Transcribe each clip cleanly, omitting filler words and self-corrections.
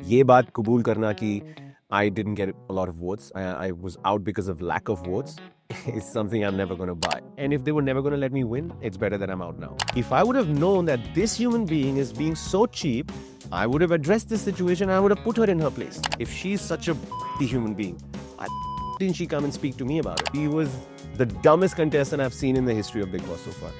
ये बात कबूल करना कि I didn't get a lot of votes, I was out because of lack of votes, is something I'm never going to buy. And if they were never going to let me win, it's better that I'm out now. If I would have known that this human being is being so cheap, I would have addressed this situation, I would have put her in her place. If she's such a human being, why didn't she come and speak to me about it? He was the dumbest contestant I've seen in the history of Big Boss so far.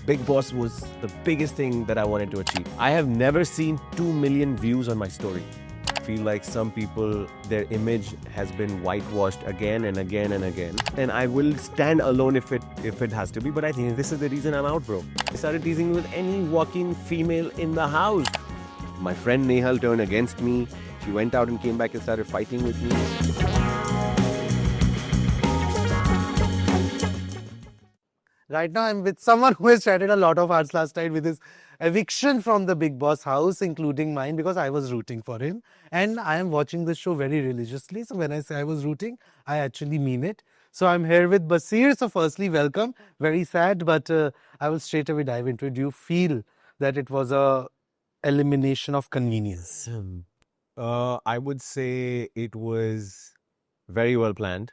Big Boss was the biggest thing that I wanted to achieve. I have never seen 2 million views on my story. I feel like some people, their image has been whitewashed again and again and again. And I will stand alone if it has to be, but I think this is the reason I'm out, bro. I started teasing with any walking female in the house. My friend Nehal turned against me. She went out and came back and started fighting with me. Right now, I'm with someone who has chatted a lot of hours last night with his eviction from the Big Boss house, including mine, because I was rooting for him. And I am watching this show very religiously. So when I say I was rooting, I actually mean it. So I'm here with Basir. So firstly, welcome. Very sad, but I will straight away dive into it. Do you feel that it was a elimination of convenience? I would say it was very well planned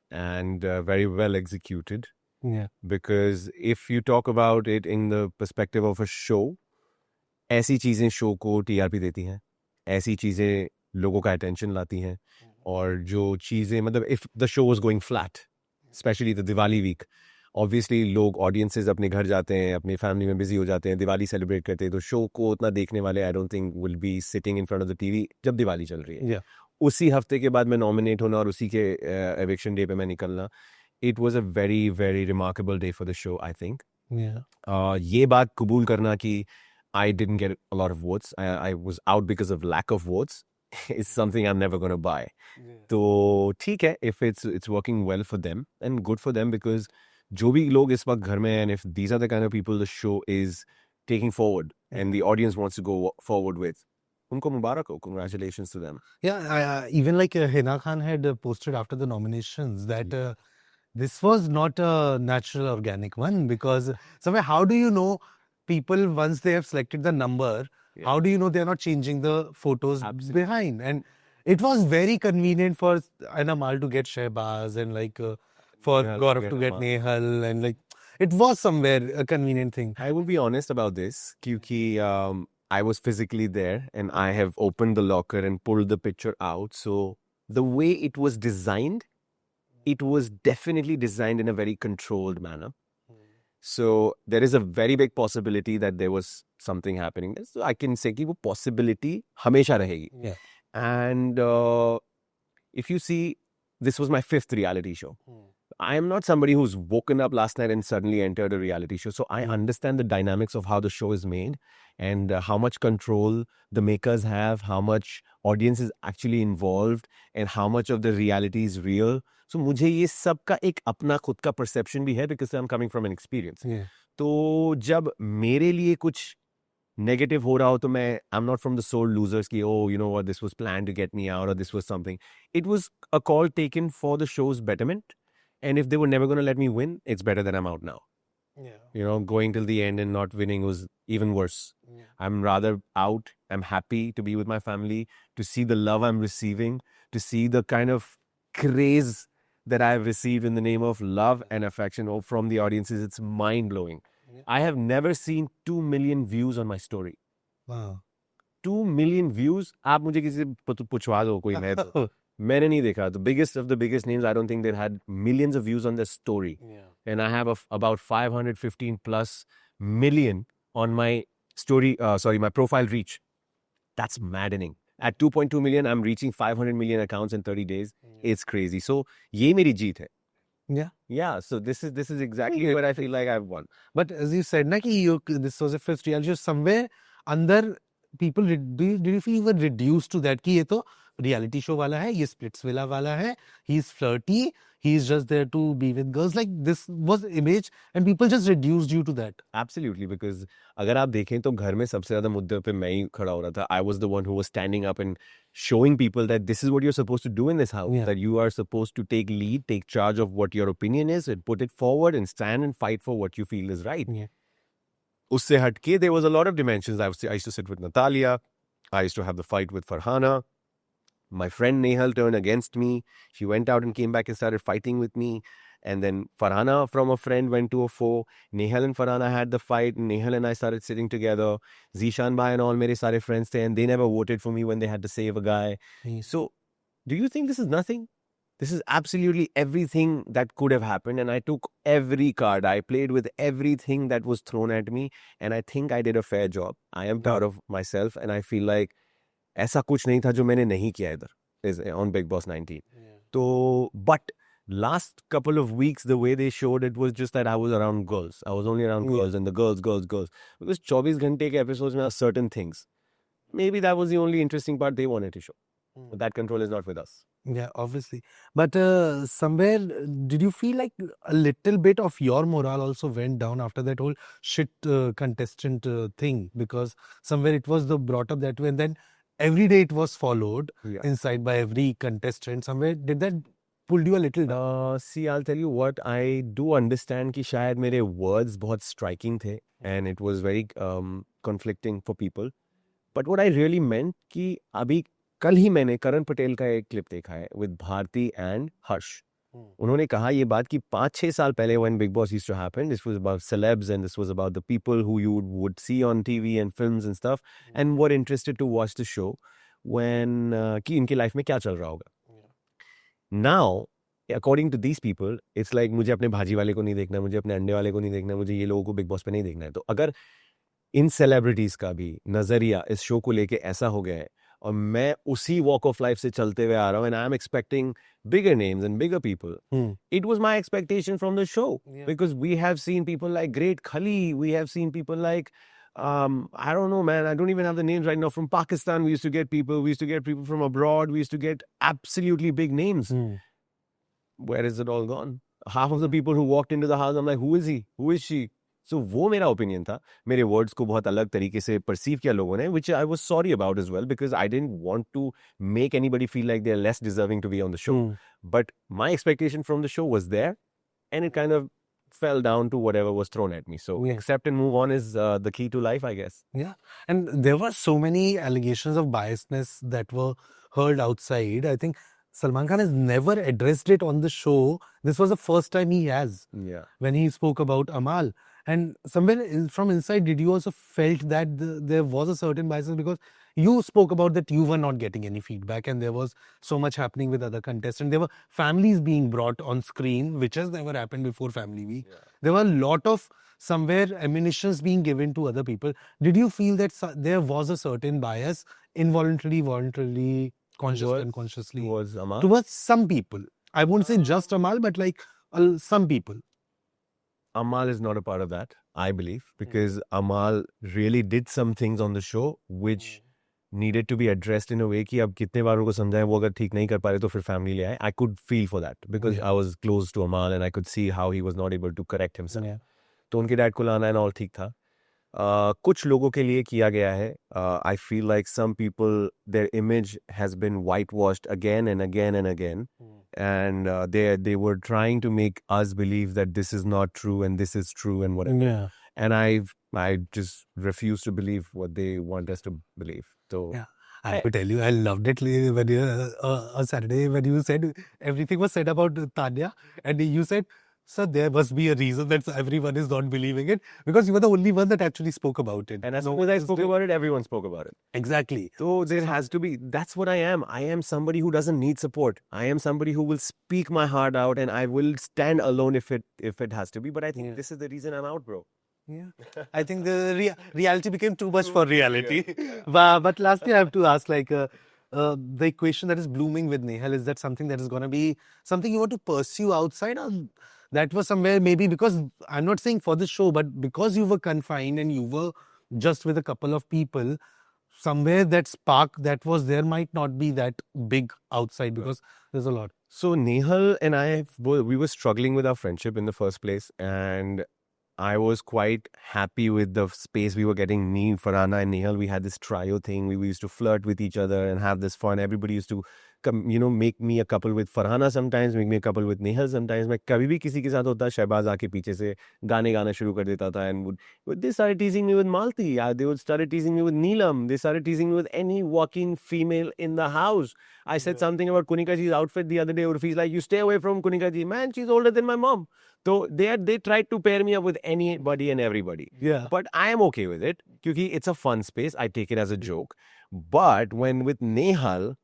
and very well executed. Yeah. Because if you talk about it in the perspective of a show, ऐसी चीजें show को TRP देती हैं, ऐसी चीजें लोगों का attention लाती हैं, और जो चीजें मतलब if the show was going flat, especially the Diwali week, obviously लोग audiences अपने घर जाते हैं, अपनी फैमिली में बिजी हो जाते हैं, दिवाली सेलिब्रेट करते हैं, तो शो को उतना देखने वाले I don't think will be sitting in front of the TV जब दिवाली चल रही है. Yeah. उसी हफ्ते के बाद मैं नॉमिनेट होना और उसी के एविक्शन डे पे मैं निकलना, it was a very, very remarkable day for the show, I think. Yeah. ये बात कबूल करना कि I didn't get a lot of votes, I was out because of lack of votes, is something I'm never going to buy. Yeah. तो ठीक है, if it's working well for them and good for them, because जो भी लोग इस वक्त घर में हैं, and if these are the kind of people the show is taking forward and the audience wants to go forward with, उनको मुबारक हो, congratulations to them. Yeah, even like Hina Khan had posted after the nominations that this was not a natural organic one, because somewhere, how do you know people once they have selected the number, how do you know they're not changing the photos Absolutely. behind? And it was very convenient for Anamal to get Shehbaz and like for Nehal to Gaurav get to get Amal. Nehal, and like it was somewhere a convenient thing. I will be honest about this, क्योंकि I was physically there and I have opened the locker and pulled the picture out. So the way it was designed, it was definitely designed in a very controlled manner. So there is a very big possibility that there was something happening there. So I can say कि वो possibility हमेशा रहेगी. Yeah. And if you see, this was my 5th reality show. I am not somebody who's woken up last night and suddenly entered a reality show. So I understand the dynamics of how the show is made and how much control the makers have, how much audience is actually involved, and how much of the reality is real. So मुझे ये सब का एक अपना खुद का perception भी है, because I'm coming from an experience. Yeah. तो जब मेरे लिए कुछ negative हो रहा हो, तो मैं I'm not from the sole losers कि oh, you know what, this was planned to get me out, or this was something. It was a call taken for the show's betterment. And if they were never going to let me win, it's better that I'm out now. Yeah. You know, going till the end and not winning was even worse. Yeah. I'm rather out. I'm happy to be with my family, to see the love I'm receiving, to see the kind of craze that I've received in the name of love and affection from the audiences. It's mind-blowing. Yeah. I have never seen 2 million views on my story. Wow. 2 million views? आप मुझे किसी से पूछवा दो कोई है तो. मैंने नहीं देखा. The biggest of the biggest names, I don't think they had millions of views on their story. Yeah. And I have about 515 plus million on my story, my profile reach. That's maddening. At 2.2 million, I'm reaching 500 million accounts in 30 days. It's crazy. So, ये मेरी जीत है. Yeah. Yeah, so this is exactly what I feel like I've won. But as you said, na, ki this was a 5th reality show, somewhere under people, did you feel even reduced to that? Ki ye to reality show wala hai, ye Splitsvilla wala hai, he's flirty, he's just there to be with girls. Like this was image, and people just reduced you to that. Absolutely, because अगर आप देखें तो घर में सबसे ज़्यादा मुद्दे पे मैं ही खड़ा हो रहा था. I was the one who was standing up and showing people that this is what you're supposed to do in this house. Yeah. That you are supposed to take lead, take charge of what your opinion is, and put it forward and stand and fight for what you feel is right. Yeah. उससे हटके, there was a lot of dimensions. I used to sit with Natalia. I used to have the fight with Farhana. My friend Nehal turned against me. She went out and came back and started fighting with me. And then Farhana from a friend went to a foe. Nehal and Farhana had the fight. And Nehal and I started sitting together. Zishan Bhai and all mere sare friends the, and they never voted for me when they had to save a guy. So, do you think this is nothing? This is absolutely everything that could have happened. And I took every card. I played with everything that was thrown at me. And I think I did a fair job. I am proud of myself. And I feel like ऐसा कुछ नहीं था जो मैंने नहीं किया इधर is on Big Boss 19. So, but last couple of weeks, the way they showed it was just that I was around girls. I was only around girls and the girls. Because 24 घंटे के episodes में are certain things. Maybe that was the only interesting part they wanted to show. But that control is not with us. Yeah, obviously. But somewhere, did you feel like a little bit of your morale also went down after that whole shit contestant thing? Because somewhere it was brought up that way, and then every day it was followed inside by every contestant. Somewhere, did that pulled you a little down? See, I'll tell you what, I do understand कि शायद मेरे words बहुत striking थे and it was very conflicting for people. But what I really meant कि अभी कल ही मैंने करण पटेल का एक क्लिप देखा है with भारती and हर्ष. उन्होंने कहा ये बात कि 5-6 साल पहले when Big Boss used to happen, this was about celebs and this was about the people who you would see on TV and films and stuff and were interested to watch the show when कि इनकी life में क्या चल रहा होगा. Now, according to these people, it's like मुझे अपने भाजी वाले को नहीं देखना, मुझे अपने अंडे वाले को नहीं देखना, मुझे ये लोगों को बिग बॉस पे नहीं देखना है. तो अगर इन सेलिब्रिटीज का भी नजरिया इस शो को लेके ऐसा हो गया है और मैं उसी वॉक ऑफ लाइफ से चलते हुए आ रहा हूँ and I'm expecting bigger names and bigger people. It was my expectation from the show because we have seen people like Great Khali, we have seen people like I don't know, man. I don't even have the names right now. From Pakistan, we used to get people. We used to get people from abroad. We used to get absolutely big names. Where is it all gone? Half of the people who walked into the house, I'm like, who is he? Who is she? So वो मेरा opinion था. मेरे words को बहुत अलग तरीके से perceive किया लोगों ने, which I was sorry about as well because I didn't want to make anybody feel like they're less deserving to be on the show. But my expectation from the show was there, and it kind of fell down to whatever was thrown at me. So accept and move on is the key to life, I guess. Yeah. And there were so many allegations of biasness that were heard outside. I think Salman Khan has never addressed it on the show. This was the first time he has. Yeah. When he spoke about Amal. And somewhere from inside, did you also felt that there was a certain bias because you spoke about that you were not getting any feedback and there was so much happening with other contestants. There were families being brought on screen, which has never happened before Family Week. Yeah. There were a lot of somewhere ammunitions being given to other people. Did you feel that there was a certain bias, involuntarily, voluntarily, consciously, unconsciously? Towards Amal? Towards some people. I won't say just Amal, but like some people. Amal is not a part of that, I believe, because Amal really did some things on the show which needed to be addressed in a way कि अब कितने बार उनको समझाएं वो अगर ठीक नहीं कर पा रहे तो फिर family ले आए. I could feel for that because I was close to Amal and I could see how he was not able to correct himself. तो उनके डैड को लाना and all ठीक था. कुछ लोगों के लिए किया गया है. I feel like some people, their image has been whitewashed again and again and again. And they were trying to make us believe that this is not true and this is true and whatever. Yeah. And I just refuse to believe what they want us to believe. So yeah. I have to tell you, I loved it when on Saturday when you said everything was said about Tanya and you said, sir, there must be a reason that everyone is not believing it because you were the only one that actually spoke about it. And as soon as I spoke about it, everyone spoke about it. Exactly. So there has to be, that's what I am. I am somebody who doesn't need support. I am somebody who will speak my heart out and I will stand alone if it has to be. But I think this is the reason I'm out, bro. Yeah, I think the reality became too much for reality. But lastly, I have to ask, like, the equation that is blooming with Nehal, is that something that is going to be something you want to pursue outside? Or that was somewhere maybe because, I'm not saying for the show, but because you were confined and you were just with a couple of people, somewhere that spark that was there might not be that big outside because there's a lot. So Nehal and I, we were struggling with our friendship in the first place, and I was quite happy with the space we were getting. Me, Farhana and Nehal, we had this trio thing. We used to flirt with each other and have this fun. Everybody used to make me a couple with Farhana sometimes, make me a couple with Nehal sometimes. मैं कभी भी किसी के साथ होता, शहबाज आके पीछे से गाने गाना शुरू कर देता था, and they started teasing me with Malti. They would started teasing me with Neelam. They started teasing me with any walking female in the house. I said something about Kunika ji's outfit the other day. Urfi's like, you stay away from Kunika ji. Man, she's older than my mom. So they tried to pair me up with anybody and everybody. Yeah. But I am okay with it because it's a fun space. I take it as a joke. But when with Nehal,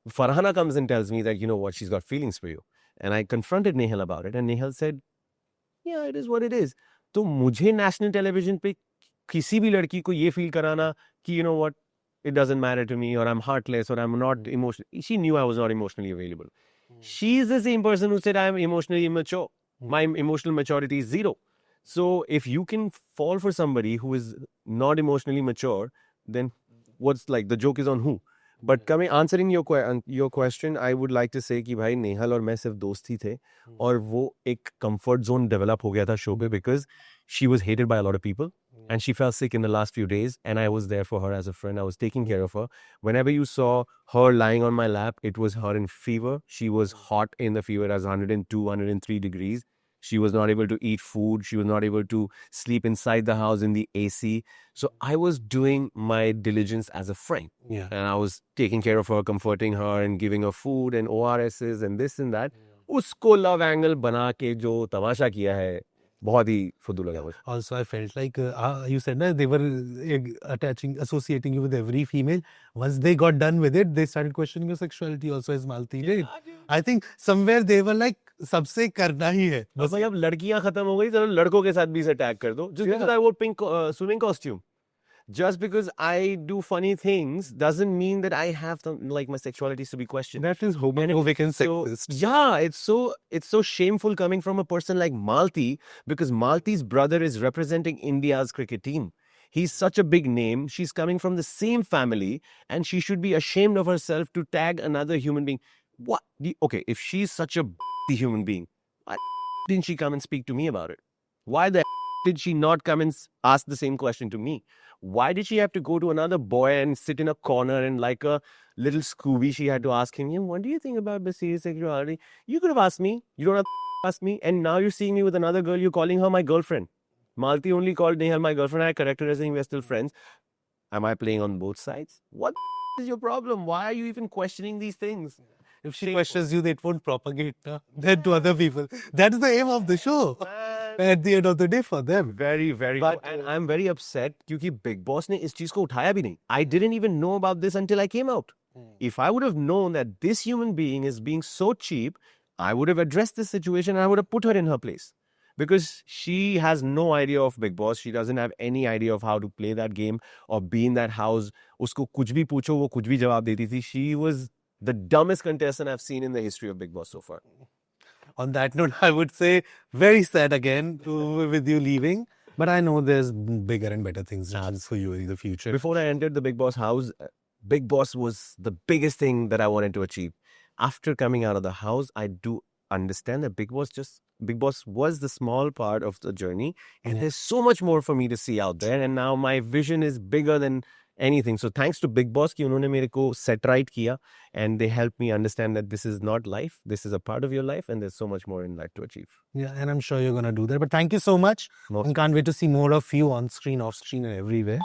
Farhana comes and tells me that, you know what, she's got feelings for you. And I confronted Nehal about it. And Nehal said, yeah, it is what it is. तो मुझे national television पे किसी भी लड़की को ये feel कराना कि, you know what, it doesn't matter to me, or I'm heartless, or I'm not emotional. She knew I was not emotionally available. She's the same person who said I'm emotionally immature. My emotional maturity is 0. So if you can fall for somebody who is not emotionally mature, then what's like the joke is on who? But answering your question, I would like to say कि भाई नेहल और मैं सिर्फ दोस्त ही थे और वो एक comfort zone develop हो गया था शो पे because she was hated by a lot of people and she fell sick in the last few days and I was there for her as a friend. I was taking care of her. Whenever you saw her lying on my lap, it was her in fever. She was hot in the fever as 102, 103 degrees. She was not able to eat food. She was not able to sleep inside the house in the AC. So I was doing my diligence as a friend. Yeah. And I was taking care of her, comforting her and giving her food and ORSs and this and that. उसको love angle बना के जो तमाशा किया है बहुत ही फुद्दू लगा मुझे. Also, I felt like you said that they were associating you with every female. Once they got done with it, they started questioning your sexuality also as Malti. Right? I think somewhere they were like, सबसे करना ही है. बस भाई अब लड़कियां खत्म हो गई, चलो लड़कों के साथ भी इसे टैग कर दो. Just because I wore pink swimming costume. Just because I do funny things doesn't mean that I have like my sexuality to be questioned. That is homophobic and sexist. Yeah, it's so shameful coming from a person like Malti because Malti's brother is representing India's cricket team. He's such a big name. She's coming from the same family and she should be ashamed of herself to tag another human being. What? Okay, if she's such a human being, why didn't she come and speak to me about it? Why the did she not come and ask the same question to me? Why did she have to go to another boy and sit in a corner and like a little Scooby, she had to ask him, what do you think about Basir's sexuality? You could have asked me. You don't have to ask me. And now you're seeing me with another girl. You're calling her my girlfriend. Malti only called Nehal my girlfriend. I corrected her saying we're still friends. Am I playing on both sides? What is your problem? Why are you even questioning these things? If she questions you, it won't propagate then to other people. That's the aim of the show. At the end of the day for them. Very, very. But and I'm very upset because Big Boss ने इस चीज को उठाया भी नहीं. I didn't even know about this until I came out. If I would have known that this human being is being so cheap, I would have addressed this situation and I would have put her in her place. Because she has no idea of Big Boss. She doesn't have any idea of how to play that game or be in that house. उसको कुछ भी पूछो वो कुछ भी जवाब देती थी. She was the dumbest contestant I've seen in the history of Big Boss so far. On that note, I would say very sad again with you leaving. But I know there's bigger and better things for you in the future. Before I entered the Big Boss house, Big Boss was the biggest thing that I wanted to achieve. After coming out of the house, I do understand that Big Boss was the small part of the journey. And there's so much more for me to see out there. And now my vision is bigger than anything. So thanks to Big Boss कि उन्होंने मेरे को set right किया and they helped me understand that this is not life. This is a part of your life and there's so much more in life to achieve. Yeah, and I'm sure you're going to do that. But thank you so much. And can't wait to see more of you on screen, off screen and everywhere.